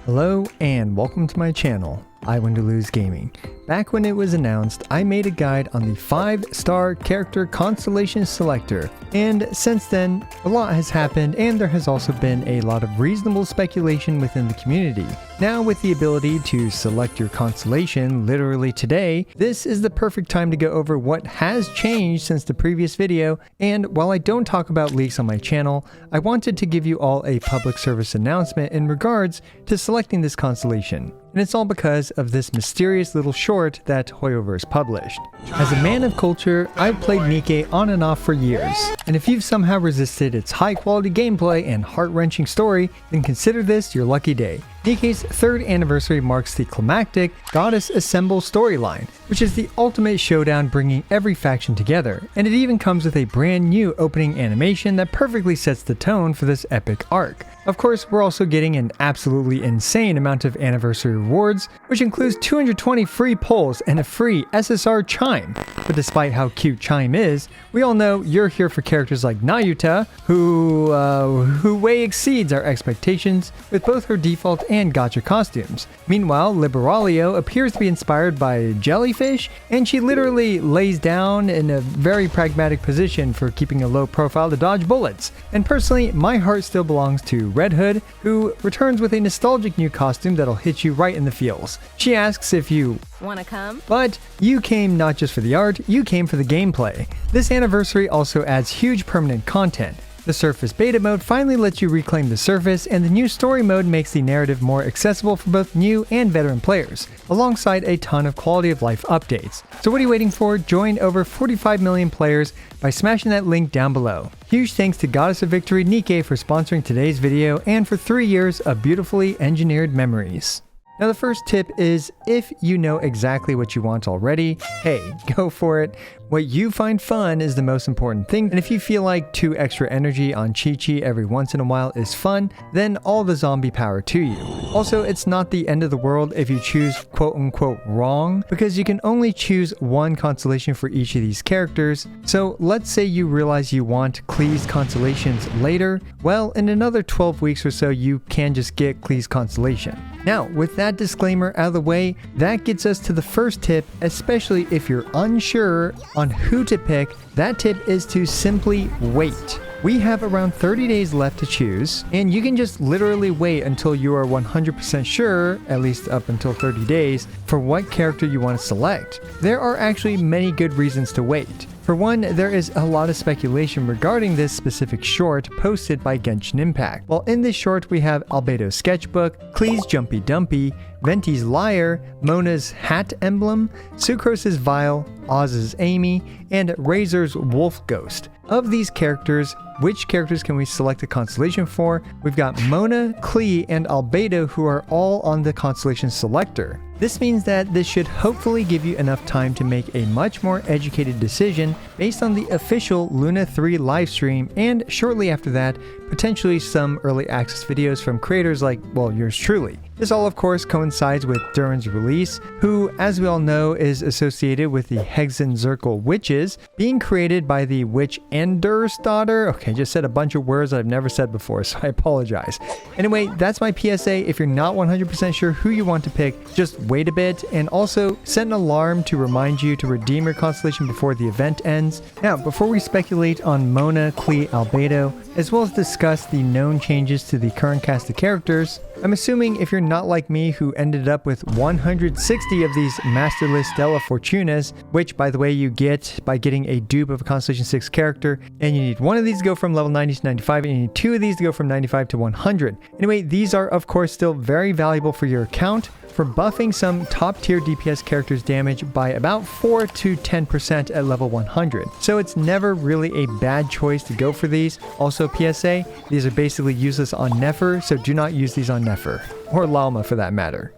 Hello and welcome to my channel, Nilou's Gaming. Back when it was announced, I made a guide on the 5-star character Constellation Selector, and since then, a lot has happened and there has also been a lot of reasonable speculation within the community. Now with the ability to select your constellation literally today, this is the perfect time to go over what has changed since the previous video, and while I don't talk about leaks on my channel, I wanted to give you all a public service announcement in regards to selecting this constellation. And it's all because of this mysterious little short that Hoyoverse published. As a man of culture, I've played NIKKE on and off for years, and if you've somehow resisted its high quality gameplay and heart-wrenching story, then consider this your lucky day. NIKKE's 3rd anniversary marks the climactic Goddess Assemble storyline, which is the ultimate showdown bringing every faction together, and it even comes with a brand new opening animation that perfectly sets the tone for this epic arc. Of course, we're also getting an absolutely insane amount of anniversary rewards, which includes 220 free polls and a free SSR chime. But despite how cute chime is, we all know you're here for characters like Nayuta, who way exceeds our expectations with both her default and gacha costumes. Meanwhile, Liberalio appears to be inspired by jellyfish, and she literally lays down in a very pragmatic position for keeping a low profile to dodge bullets. And personally, my heart still belongs to Red Hood, who returns with a nostalgic new costume that'll hit you right in the feels. She asks if you wanna come? But you came not just for the art, you came for the gameplay. This anniversary also adds huge permanent content. The Surface Beta mode finally lets you reclaim the surface, and the new story mode makes the narrative more accessible for both new and veteran players, alongside a ton of quality of life updates. So what are you waiting for? Join over 45 million players by smashing that link down below. Huge thanks to Goddess of Victory NIKKE for sponsoring today's video and for 3 years of beautifully engineered memories. Now the first tip is, if you know exactly what you want already, hey, go for it. What you find fun is the most important thing, and if you feel like 2 extra energy on Chi-Chi every once in a while is fun, then all the zombie power to you. Also, it's not the end of the world if you choose quote-unquote wrong, because you can only choose one constellation for each of these characters. So let's say you realize you want Klee's constellations later, well, in another 12 weeks or so you can just get Klee's constellation. Now, with that disclaimer out of the way, that gets us to the first tip, especially if you're unsure on who to pick. That tip is to simply wait. We have around 30 days left to choose, and you can just literally wait until you are 100% sure, at least up until 30 days, for what character you want to select. There are actually many good reasons to wait. For one, there is a lot of speculation regarding this specific short posted by Genshin Impact. While in this short we have Albedo's sketchbook, Klee's Jumpy Dumpy, Venti's Lyre, Mona's hat emblem, Sucrose's vial, Oz's Amy, and Razor's wolf ghost. Of these characters, which characters can we select a constellation for? We've got Mona, Klee, and Albedo, who are all on the Constellation Selector. This means that this should hopefully give you enough time to make a much more educated decision based on the official Luna 3 livestream, and shortly after that, potentially some early access videos from creators like, well, yours truly. This all of course coincides with Durin's release, who, as we all know, is associated with the Hexenzirkel witches, being created by the witch Ender's daughter. Okay, I just said a bunch of words that I've never said before, so I apologize. Anyway, that's my PSA. If you're not 100% sure who you want to pick, just wait a bit, and also set an alarm to remind you to redeem your constellation before the event ends. Now, before we speculate on Mona, Klee, Albedo, as well as discuss the known changes to the current cast of characters, I'm assuming if you're not like me who ended up with 160 of these Masterless Stella Fortunas, which by the way you get by getting a dupe of a Constellation 6 character, and you need one of these to go from level 90 to 95, and you need 2 of these to go from 95 to 100. Anyway, these are of course still very valuable for your account, for buffing some top tier DPS characters' damage by about 4 to 10% at level 100. So it's never really a bad choice to go for these. Also PSA, these are basically useless on Nefer, so do not use these on Nefer, or Lalma for that matter.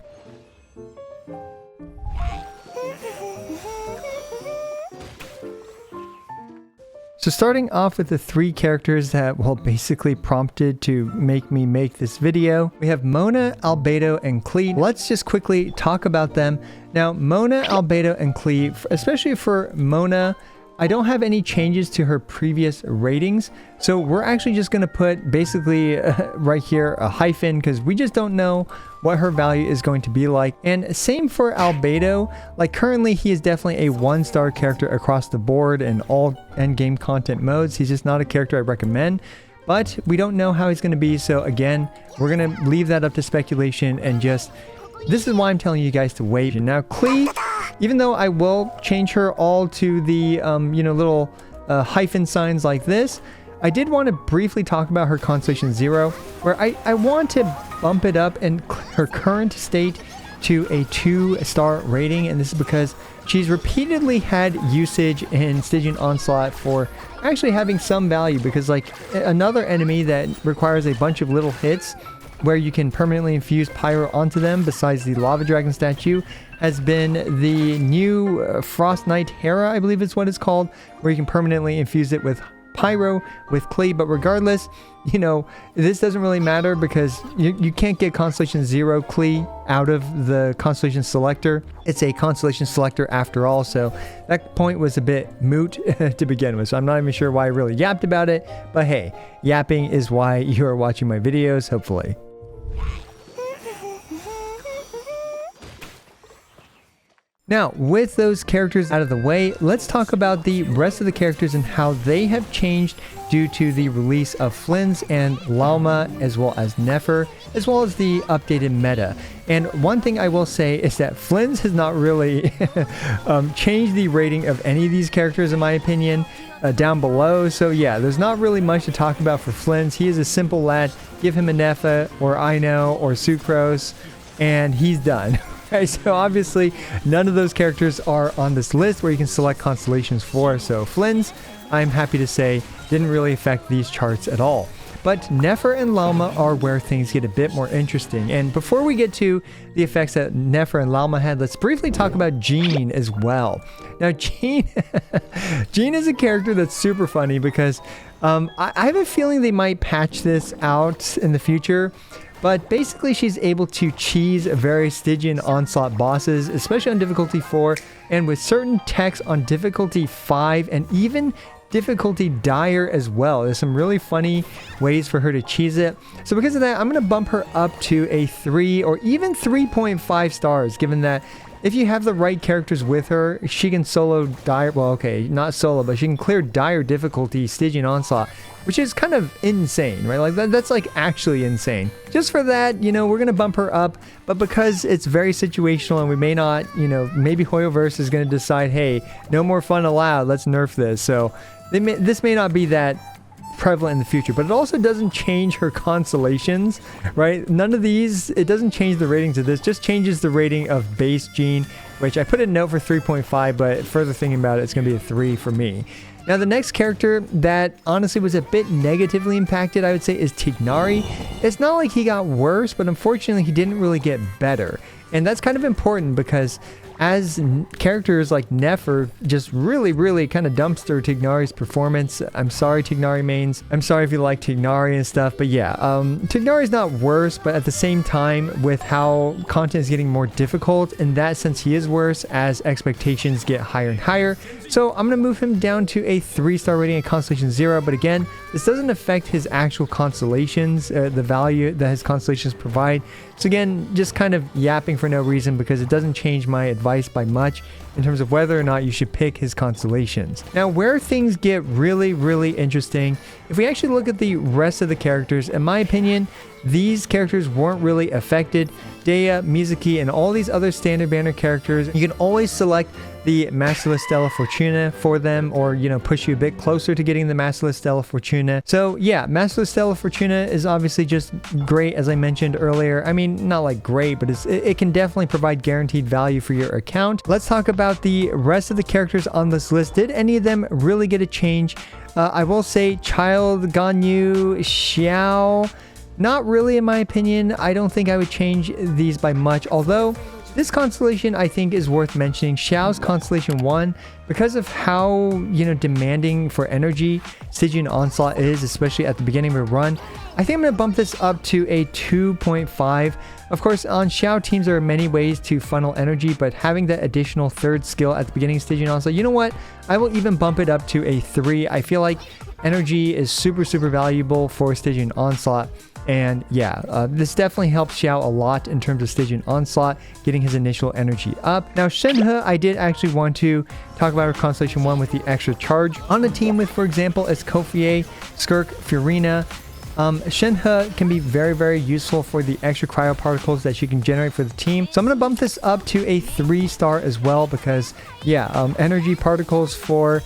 So starting off with the 3 characters that, well, basically prompted to make me make this video, we have Mona, Albedo, and Klee. Let's just quickly talk about them. Now, Mona, Albedo, and Klee, especially for Mona, I don't have any changes to her previous ratings, so we're actually just going to put basically right here a hyphen because we just don't know what her value is going to be like. And same for Albedo. Like currently he is definitely a 1-star character across the board in all endgame content modes. He's just not a character I recommend, but we don't know how he's going to be. So again, we're going to leave that up to speculation, and just this is why I'm telling you guys to wait. And now Klee, even though I will change her all to the little hyphen signs like this, I did want to briefly talk about her Constellation 0, where I want to bump it up in her current state to a 2-star rating. And this is because she's repeatedly had usage in Stygian Onslaught for actually having some value, because like another enemy that requires a bunch of little hits where you can permanently infuse pyro onto them besides the lava dragon statue has been the new Frost Knight Hera, I believe is what it's called, where you can permanently infuse it with pyro with Klee. But regardless, you know, this doesn't really matter because you can't get Constellation 0 Klee out of the Constellation Selector. It's a Constellation Selector after all, so that point was a bit moot to begin with. So I'm not even sure why I really yapped about it, but hey, yapping is why you are watching my videos, hopefully. Now, with those characters out of the way, let's talk about the rest of the characters and how they have changed due to the release of Flynn's and Lalma, as well as Nefer, as well as the updated meta. And one thing I will say is that Flynn's has not really changed the rating of any of these characters, in my opinion, down below. So yeah, there's not really much to talk about for Flynn's. He is a simple lad. Give him a Nefa or Ino or Sucrose, and he's done. Okay, so obviously none of those characters are on this list where you can select constellations for. So Flynn's, I'm happy to say, didn't really affect these charts at all. But Nefer and Lalma are where things get a bit more interesting. And before we get to the effects that Nefer and Lalma had, let's briefly talk about Jean as well. Now Jean, Jean is a character that's super funny because I have a feeling they might patch this out in the future. But basically she's able to cheese various Stygian Onslaught bosses, especially on difficulty 4, and with certain techs on difficulty 5 and even difficulty dire as well. There's some really funny ways for her to cheese it. So because of that, I'm going to bump her up to a 3 or even 3.5 stars, given that if you have the right characters with her, she can solo dire, well okay, not solo, but she can clear dire difficulty Stygian Onslaught, which is kind of insane, right? Like that's like actually insane. Just for that, you know, we're going to bump her up, but because it's very situational and we may not, you know, maybe Hoyoverse is going to decide, hey, no more fun allowed, let's nerf this. So this may not be that prevalent in the future, but it also doesn't change her constellations, right? None of these, it doesn't change the ratings of this, just changes the rating of base Jean, which I put a note for 3.5, but further thinking about it, it's going to be a 3 for me. Now the next character that honestly was a bit negatively impacted, I would say, is Tighnari. It's not like he got worse, but unfortunately he didn't really get better. And that's kind of important because as characters like Nefer just really kind of dumpster Tighnari's performance. I'm sorry, Tighnari mains. I'm sorry if you like Tighnari and stuff, but yeah, Tighnari's not worse, but at the same time, with how content is getting more difficult, in that sense he is worse as expectations get higher and higher. So I'm going to move him down to a 3-star rating at Constellation 0, but again, this doesn't affect his actual constellations, the value that his constellations provide. So again, just kind of yapping for no reason because it doesn't change my advice by much in terms of whether or not you should pick his constellations. Now, where things get really interesting, if we actually look at the rest of the characters, in my opinion, these characters weren't really affected. Dea, Mizuki, and all these other standard banner characters, you can always select the Masterless Stella Fortuna for them, or, you know, push you a bit closer to getting the Masterless Stella Fortuna. So yeah, Masterless Stella Fortuna is obviously just great, as I mentioned earlier. I mean, not like great, but it can definitely provide guaranteed value for your account. Let's talk about the rest of the characters on this list. Did any of them really get a change? I will say Child, Ganyu, Xiao, not really in my opinion. I don't think I would change these by much, although this constellation I think is worth mentioning. Xiao's Constellation 1, because of how, you know, demanding for energy Stygian Onslaught is, especially at the beginning of a run, I think I'm going to bump this up to a 2.5. Of course, on Xiao teams, there are many ways to funnel energy, but having that additional third skill at the beginning stage and also, you know what? I will even bump it up to a 3. I feel like energy is super valuable for Stygian Onslaught. And yeah, this definitely helps Xiao a lot in terms of Stygian Onslaught, getting his initial energy up. Now, Shenhe, I did actually want to talk about her Constellation 1 with the extra charge. On a team with, for example, Escoffier, Skirk, Furina, Shenhe can be very useful for the extra cryo particles that she can generate for the team. So I'm going to bump this up to a 3-star as well because, yeah, energy particles for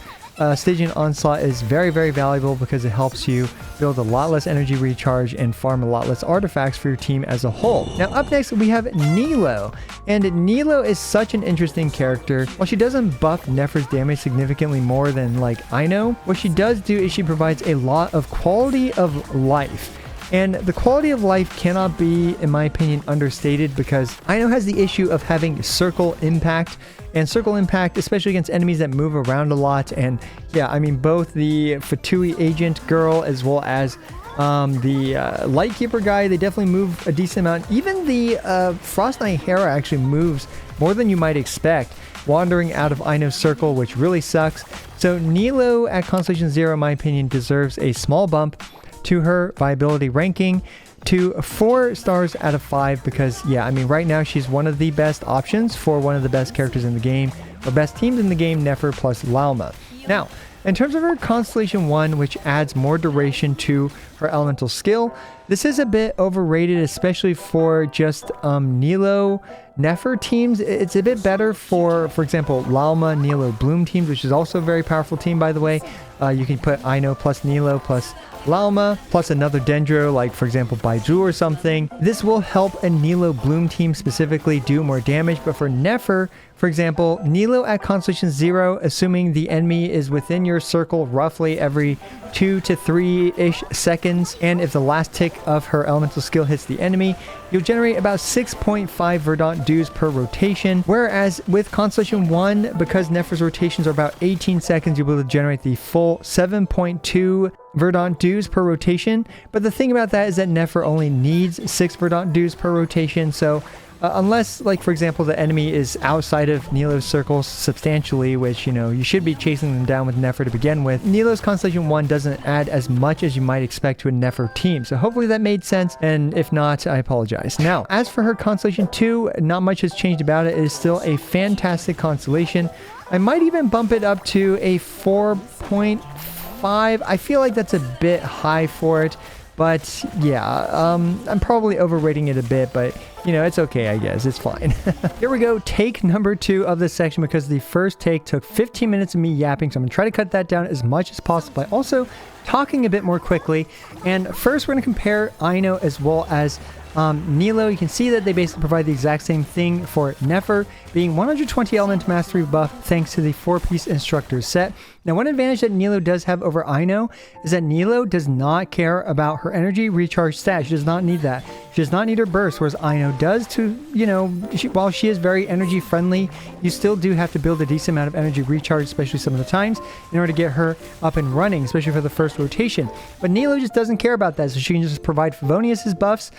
Stygian Onslaught is very valuable because it helps you build a lot less energy recharge and farm a lot less artifacts for your team as a whole. Now up next we have Nilou, and Nilou is such an interesting character. While she doesn't buff Nefer's damage significantly more than like Ino, what she does do is she provides a lot of quality of life. And the quality of life cannot be, in my opinion, understated because Ino has the issue of having circle impact. And circle impact, especially against enemies that move around a lot. And yeah, I mean, both the Fatui agent girl as well as the Lightkeeper guy, they definitely move a decent amount. Even the Frost Knight Hera actually moves more than you might expect, wandering out of Ino's circle, which really sucks. So Nilou at Constellation 0, in my opinion, deserves a small bump to her viability ranking to 4 stars out of 5 because, yeah, I mean, right now she's one of the best options for one of the best characters in the game, or best teams in the game, Nefer plus Lauma. Now, in terms of her Constellation 1, which adds more duration to her elemental skill, this is a bit overrated, especially for just Nilou Nefer teams. It's a bit better for example, Lauma, Nilou, Bloom teams, which is also a very powerful team, by the way. You can put Ino plus Nilou plus Lauma plus another Dendro, like for example Baizhu or something. This will help a Nilou Bloom team specifically do more damage, but for Nefer, for example, Nilou at Constellation 0, assuming the enemy is within your circle roughly every 2 to 3-ish seconds, and if the last tick of her elemental skill hits the enemy, you'll generate about 6.5 Verdant dues per rotation, whereas with Constellation 1, because Nefer's rotations are about 18 seconds, you'll be able to generate the full 7.2 Verdant dues per rotation. But the thing about that is that Nefer only needs 6 Verdant dues per rotation, so unless, like, for example, the enemy is outside of Nilou's circles substantially, which, you know, you should be chasing them down with Nefer to begin with, Nilou's Constellation 1 doesn't add as much as you might expect to a Nefer team. So hopefully that made sense, and if not, I apologize. Now, as for her Constellation 2, not much has changed about it. It is still a fantastic constellation. I might even bump it up to a 4.5. I feel like that's a bit high for it. But yeah, I'm probably overrating it a bit, but you know, it's okay, I guess. It's fine. Here we go. Take number 2 of this section, because the first take took 15 minutes of me yapping. So I'm going to try to cut that down as much as possible by also talking a bit more quickly. And first, we're going to compare Ino as well as Nilou. You can see that they basically provide the exact same thing for Nefer, being 120 element mastery buff thanks to the 4-piece instructor set. Now, one advantage that Nilou does have over Ino is that Nilou does not care about her energy recharge stat. She does not need that. She does not need her burst, whereas Ino does. To, you know, while she is very energy friendly, you still do have to build a decent amount of energy recharge, especially some of the times, in order to get her up and running, especially for the first rotation. But Nilou just doesn't care about that, so she can just provide Favonius's buffs,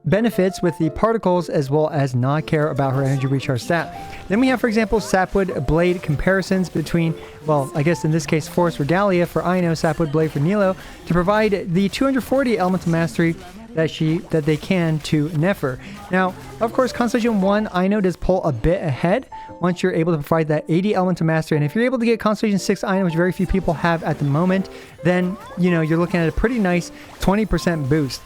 benefits with the particles, as well as not care about her energy recharge stat. Then we have, for example, Sapwood Blade comparisons between, well, I guess in this case, Force Regalia for Ino, Sapwood Blade for Nilou, to provide the 240 elemental mastery that they can to Nefer. Now, of course, Constellation 1, Ino does pull a bit ahead once you're able to provide that 80 elemental mastery. And if you're able to get Constellation 6 Ino, which very few people have at the moment, then, you know, you're looking at a pretty nice 20% boost.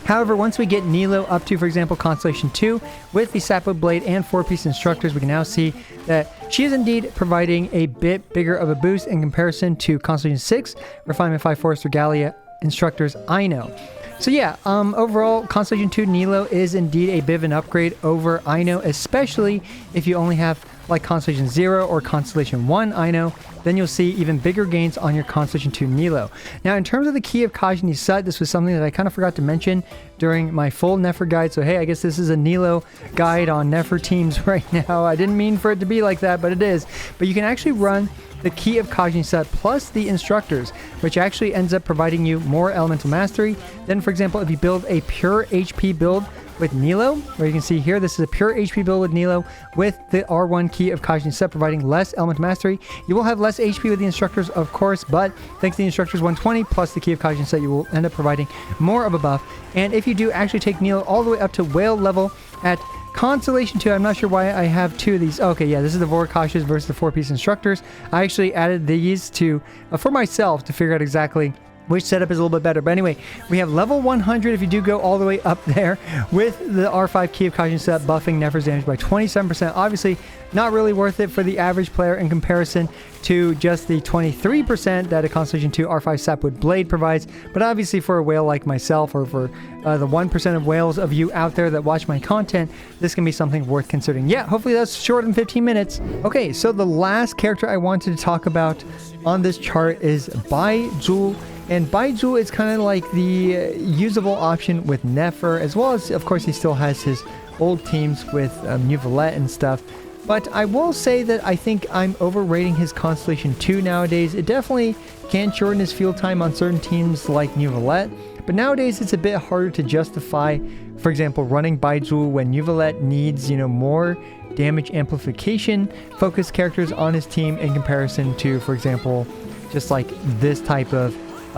However, once we get Nilou up to, for example, Constellation 2, with the Sapwood Blade and 4-piece instructors, we can now see that she is indeed providing a bit bigger of a boost in comparison to Constellation 6, Refinement 5 Force Regalia instructors Ino. So yeah, overall, Constellation 2 Nilou is indeed a bit of an upgrade over Ino, especially if you only have like Constellation 0 or Constellation 1 Ino, then you'll see even bigger gains on your Constellation 2 Nilou. Now, in terms of the key of Kajni Sut, this was something that I kind of forgot to mention during my full Nefer guide. So hey, I guess this is a Nilou guide on Nefer teams right now. I didn't mean for it to be like that, but it is. But you can actually run the Key of Kajin set plus the instructors, which actually ends up providing you more elemental mastery. Then, for example, if you build a pure HP build with Nilou, where you can see here, this is a pure HP build with Nilou with the R1 Key of Kajin set providing less elemental mastery. You will have less HP with the instructors, of course, but thanks to the instructors 120 plus the Key of Kajin set, you will end up providing more of a buff. And if you do actually take Nilou all the way up to whale level at Constellation 2, I'm not sure why I have two of these. Okay, yeah, this is the Vorkashas versus the 4-piece instructors. I actually added these to for myself to figure out exactly which setup is a little bit better. But anyway, we have level 100 if you do go all the way up there with the R5 Key of Kajin set buffing Nefer's damage by 27%. Obviously, not really worth it for the average player in comparison to just the 23% that a Constellation 2 R5 Sapwood Blade provides. But obviously for a whale like myself, or for the 1% of whales of you out there that watch my content, this can be something worth considering. Yeah, hopefully that's short than 15 minutes. Okay, so the last character I wanted to talk about on this chart is Baizhu. And Baizhu is kind of like the usable option with Nefer, as well as, of course, he still has his old teams with Neuvillette and stuff. But I will say that I think I'm overrating his Constellation 2 nowadays. It definitely can shorten his field time on certain teams like Neuvillette, but nowadays it's a bit harder to justify, for example, running Baizhu when Neuvillette needs, more damage amplification focused characters on his team in comparison to, for example, just like this type of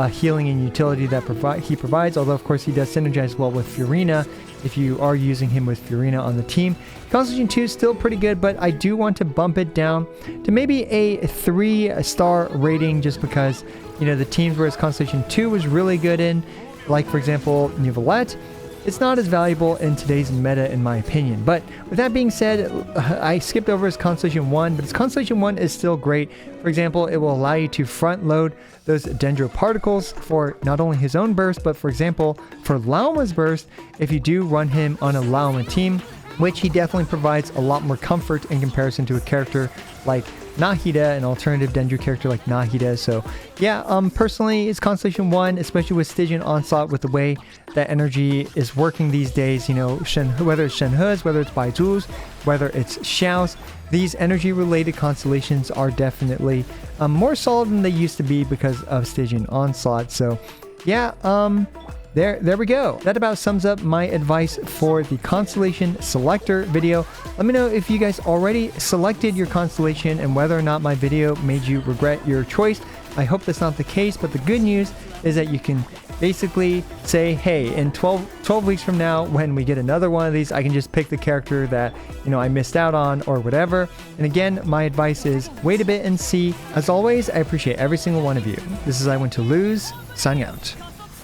healing and utility that he provides, although of course he does synergize well with Furina if you are using him with Furina on the team. Constellation 2 is still pretty good, but I do want to bump it down to maybe a 3-star rating, just because, the teams where his Constellation 2 was really good in, like for example Neuvillette, it's not as valuable in today's meta in my opinion. But with that being said, I skipped over his Constellation 1, but his Constellation 1 is still great. For example, it will allow you to front load those Dendro particles for not only his own burst, but for example, for Lauma's burst, if you do run him on a Lauma team, which he definitely provides a lot more comfort in comparison to a character like Nahida, an alternative Dendro character like Nahida. So yeah, personally, it's Constellation 1, especially with Stygian Onslaught, with the way that energy is working these days, whether it's Shenhe's, whether it's Baiju's, whether it's Xiao's, these energy related constellations are definitely more solid than they used to be because of Stygian Onslaught. So yeah, there we go. That about sums up my advice for the Constellation Selector video. Let me know if you guys already selected your constellation and whether or not my video made you regret your choice. I hope that's not the case, but the good news is that you can basically say, hey, in 12 weeks from now, when we get another one of these, I can just pick the character that, I missed out on or whatever. And again, my advice is wait a bit and see. As always, I appreciate every single one of you. This is I Want to Lose, signing out.